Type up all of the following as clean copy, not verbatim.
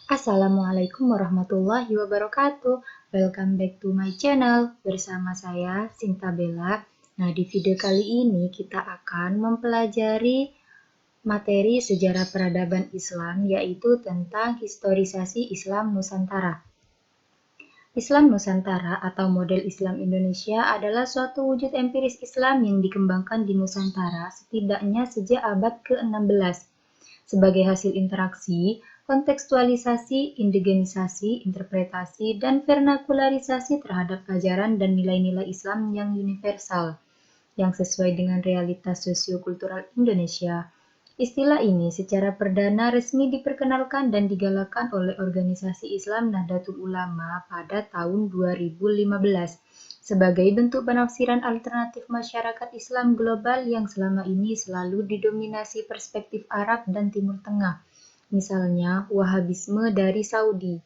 Assalamualaikum warahmatullahi wabarakatuh. Welcome back to my channel. Bersama saya Sinta Bella. Nah, di video kali ini kita akan mempelajari materi sejarah peradaban Islam, yaitu tentang historisasi Islam Nusantara. Islam Nusantara atau model Islam Indonesia adalah suatu wujud empiris Islam yang dikembangkan di Nusantara setidaknya sejak abad ke-16. Sebagai hasil interaksi, kontekstualisasi, indigenisasi, interpretasi, dan vernakularisasi terhadap ajaran dan nilai-nilai Islam yang universal, yang sesuai dengan realitas sosiokultural Indonesia. Istilah ini secara perdana resmi diperkenalkan dan digalakkan oleh organisasi Islam Nahdlatul Ulama pada tahun 2015 sebagai bentuk penafsiran alternatif masyarakat Islam global yang selama ini selalu didominasi perspektif Arab dan Timur Tengah, misalnya Wahabisme dari Saudi.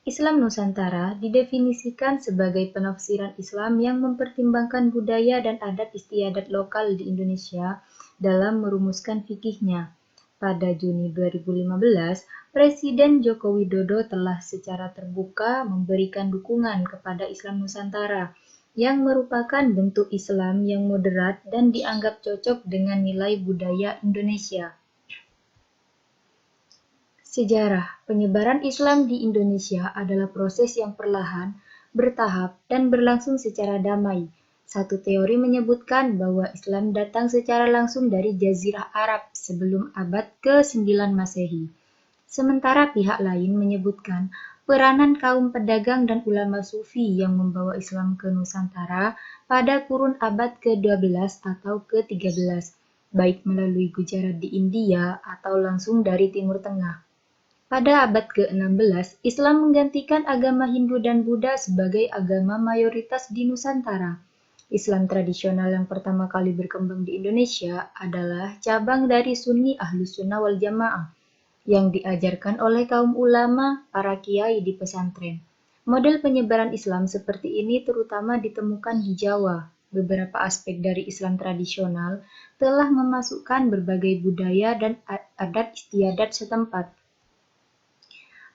Islam Nusantara didefinisikan sebagai penafsiran Islam yang mempertimbangkan budaya dan adat istiadat lokal di Indonesia dalam merumuskan fikihnya. Pada Juni 2015, Presiden Joko Widodo telah secara terbuka memberikan dukungan kepada Islam Nusantara, yang merupakan bentuk Islam yang moderat dan dianggap cocok dengan nilai budaya Indonesia. Sejarah penyebaran Islam di Indonesia adalah proses yang perlahan, bertahap, dan berlangsung secara damai. Satu teori menyebutkan bahwa Islam datang secara langsung dari Jazirah Arab sebelum abad ke-9 Masehi. Sementara pihak lain menyebutkan peranan kaum pedagang dan ulama sufi yang membawa Islam ke Nusantara pada kurun abad ke-12 atau ke-13, baik melalui Gujarat di India atau langsung dari Timur Tengah. Pada abad ke-16, Islam menggantikan agama Hindu dan Buddha sebagai agama mayoritas di Nusantara. Islam tradisional yang pertama kali berkembang di Indonesia adalah cabang dari Sunni Ahlus Sunnah wal Jamaah yang diajarkan oleh kaum ulama, para kiai di pesantren. Model penyebaran Islam seperti ini terutama ditemukan di Jawa. Beberapa aspek dari Islam tradisional telah memasukkan berbagai budaya dan adat istiadat setempat.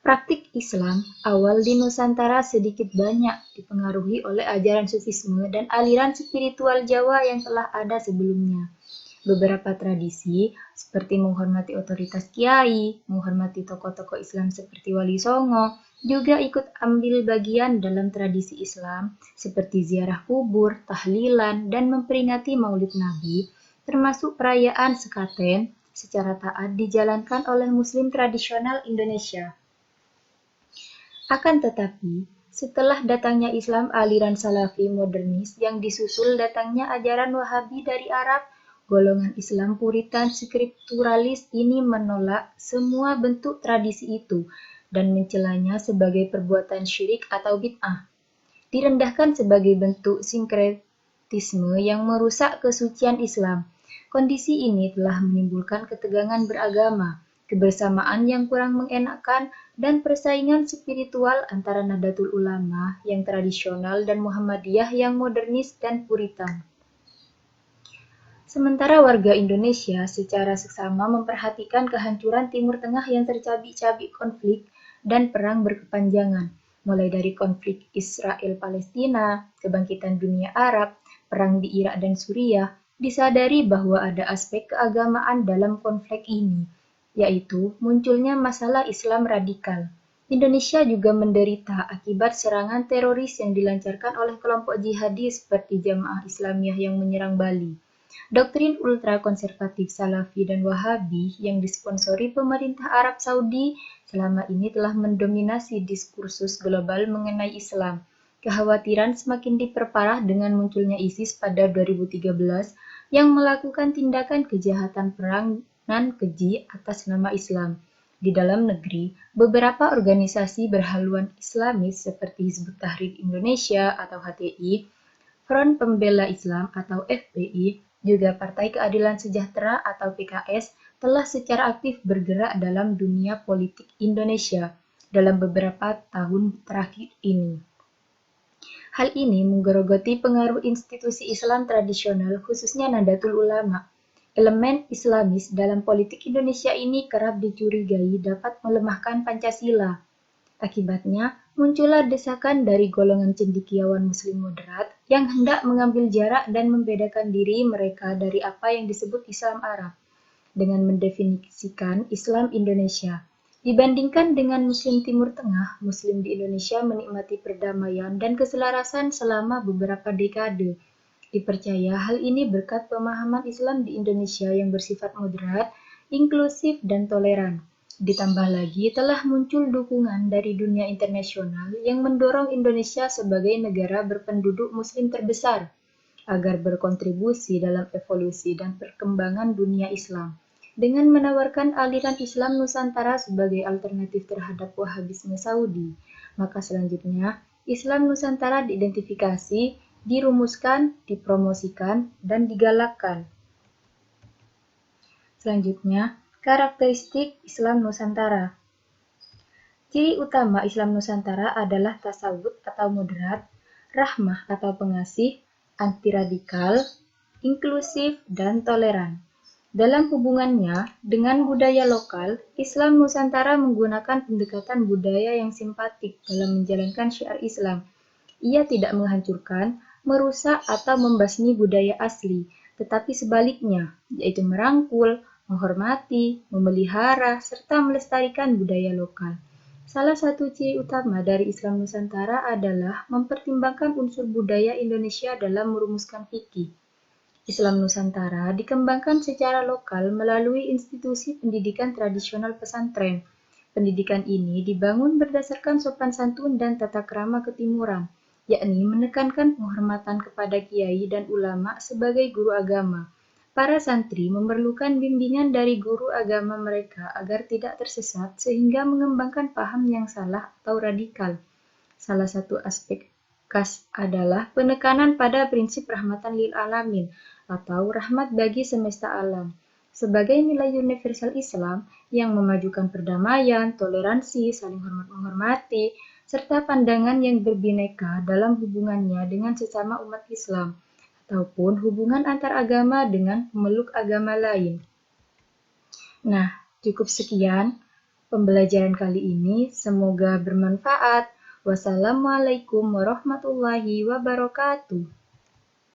Praktik Islam awal di Nusantara sedikit banyak dipengaruhi oleh ajaran Sufisme dan aliran spiritual Jawa yang telah ada sebelumnya. Beberapa tradisi, seperti menghormati otoritas kiai, menghormati tokoh-tokoh Islam seperti Wali Songo, juga ikut ambil bagian dalam tradisi Islam, seperti ziarah kubur, tahlilan, dan memperingati Maulid Nabi, termasuk perayaan sekaten secara taat dijalankan oleh Muslim tradisional Indonesia. Akan tetapi, setelah datangnya Islam aliran Salafi modernis yang disusul datangnya ajaran Wahabi dari Arab, golongan Islam Puritan skripturalis ini menolak semua bentuk tradisi itu dan mencelanya sebagai perbuatan syirik atau bid'ah. Direndahkan sebagai bentuk sinkretisme yang merusak kesucian Islam. Kondisi ini telah menimbulkan ketegangan beragama, kebersamaan yang kurang mengenakan, dan persaingan spiritual antara Nahdlatul Ulama yang tradisional dan Muhammadiyah yang modernis dan puritan. Sementara warga Indonesia secara seksama memperhatikan kehancuran Timur Tengah yang tercabik-cabik konflik dan perang berkepanjangan, mulai dari konflik Israel-Palestina, kebangkitan dunia Arab, perang di Irak dan Suriah, disadari bahwa ada aspek keagamaan dalam konflik ini, yaitu munculnya masalah Islam radikal. Indonesia juga menderita akibat serangan teroris yang dilancarkan oleh kelompok jihadi seperti Jamaah Islamiyah yang menyerang Bali. Doktrin ultrakonservatif Salafi dan Wahabi yang disponsori pemerintah Arab Saudi selama ini telah mendominasi diskursus global mengenai Islam. Kekhawatiran semakin diperparah dengan munculnya ISIS pada 2013 yang melakukan tindakan kejahatan perangan keji atas nama Islam. Di dalam negeri, beberapa organisasi berhaluan Islamis seperti Hizbut Tahrir Indonesia atau HTI, Front Pembela Islam atau FPI, juga Partai Keadilan Sejahtera atau PKS telah secara aktif bergerak dalam dunia politik Indonesia dalam beberapa tahun terakhir ini. Hal ini menggerogoti pengaruh institusi Islam tradisional khususnya Nahdlatul Ulama. Elemen Islamis dalam politik Indonesia ini kerap dicurigai dapat melemahkan Pancasila. Akibatnya, muncullah desakan dari golongan cendekiawan Muslim moderat yang hendak mengambil jarak dan membedakan diri mereka dari apa yang disebut Islam Arab, dengan mendefinisikan Islam Indonesia. Dibandingkan dengan Muslim Timur Tengah, Muslim di Indonesia menikmati perdamaian dan keselarasan selama beberapa dekade. Dipercaya hal ini berkat pemahaman Islam di Indonesia yang bersifat moderat, inklusif, dan toleran. Ditambah lagi telah muncul dukungan dari dunia internasional yang mendorong Indonesia sebagai negara berpenduduk Muslim terbesar agar berkontribusi dalam evolusi dan perkembangan dunia Islam dengan menawarkan aliran Islam Nusantara sebagai alternatif terhadap Wahhabisme Saudi. Maka selanjutnya, Islam Nusantara diidentifikasi, dirumuskan, dipromosikan, dan digalakkan. Selanjutnya, karakteristik Islam Nusantara. Ciri utama Islam Nusantara adalah tasawuf atau moderat, rahmah atau pengasih, anti-radikal, inklusif, dan toleran. Dalam hubungannya dengan budaya lokal, Islam Nusantara menggunakan pendekatan budaya yang simpatik dalam menjalankan syiar Islam. Ia tidak menghancurkan, merusak, atau membasmi budaya asli, tetapi sebaliknya, yaitu merangkul, menghormati, memelihara, serta melestarikan budaya lokal. Salah satu ciri utama dari Islam Nusantara adalah mempertimbangkan unsur budaya Indonesia dalam merumuskan fikih. Islam Nusantara dikembangkan secara lokal melalui institusi pendidikan tradisional pesantren. Pendidikan ini dibangun berdasarkan sopan santun dan tata krama ketimuran, yakni menekankan penghormatan kepada kiai dan ulama sebagai guru agama. Para santri memerlukan bimbingan dari guru agama mereka agar tidak tersesat sehingga mengembangkan paham yang salah atau radikal. Salah satu aspek khas adalah penekanan pada prinsip rahmatan lil alamin atau rahmat bagi semesta alam sebagai nilai universal Islam yang memajukan perdamaian, toleransi, saling hormat-menghormati, serta pandangan yang berbineka dalam hubungannya dengan sesama umat Islam, ataupun hubungan antar agama dengan pemeluk agama lain. Nah, cukup sekian pembelajaran kali ini. Semoga bermanfaat. Wassalamualaikum warahmatullahi wabarakatuh.